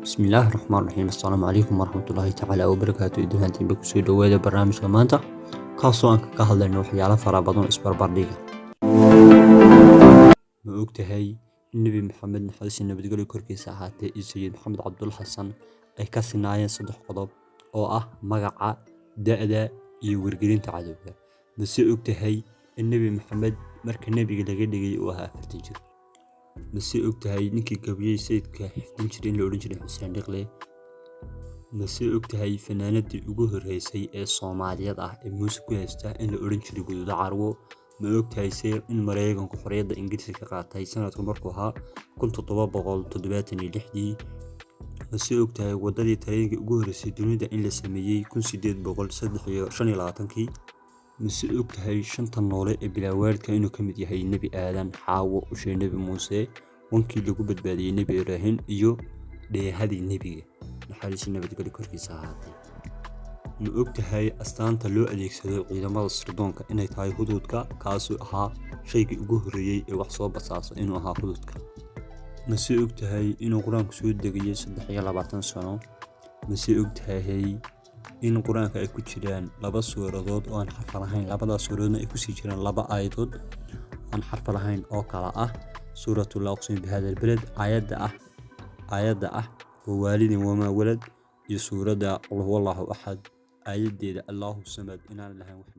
بسم الله الرحمن الرحيم. السلام عليكم ورحمة الله تعالى وبركاته. إذن هانتين بكسو دوادا برنامج لمانتا كاسو أنك كهالنا وحيالا فرابادون إسبار بارديغا. ما ogtahay النبي محمد نحدث النبي تقولي كوركي ساحاتي السيد محمد عبد الله حسن أي كاسنايا صدح قضب أو مقعة دادا يورقلين تعادوها. بس ogtahay النبي محمد مرك النبي لقيدي وها فرتنجر. بس ogtahay ninkii gabiyay sayidka xifdin jiray in la oran jiray Xuseen Dhiqle. bas ogtahay fanaanadii ugu horeysay ee Soomaaliyeed ee muusiga ku haysta in la oran jiray Guduuda Carwo. ma ogtahay in Mareykanku xorriyadda Ingiriiska ka qaatay sanadku markuu ahaa 1776. bas ogtahay wadadii tareenka ugu horeysay dunida in la sameeyay 1825. بس ogtahay shanta noole ee bilaawaalka inuu ka mid yahay Nabi Aadan, Xaawo, Ushay, Nabi Muuse, wankii lagu badbaadiyay Nabi Ibrahim iyo dheehadii Nabiga naxariis nabadgelyo korkiisa ahaatay. ma ogtahay astaanta loo adeegsado ciidamada sirdoonka inay tahay hududka, kaasoo ahaa shaygii ugu horeeyay ee wax soo basaaso inuu ahaa hududka. ma ogtahay inuu quraanku soo degayay 23 sano. ma ogtahay in quraanka ay ku jiraan laba suuradood oo aan xarf lahayn, labada suuradoodna ay ku sii jiraan laba aayadood aan xarf lahayn oo kala ah suuratul aqsim bihada albalad aayada ah waalidin wama walad iyo suurada qul huwallahu ahad aayadeeda Allahu samad inaan lahayn wax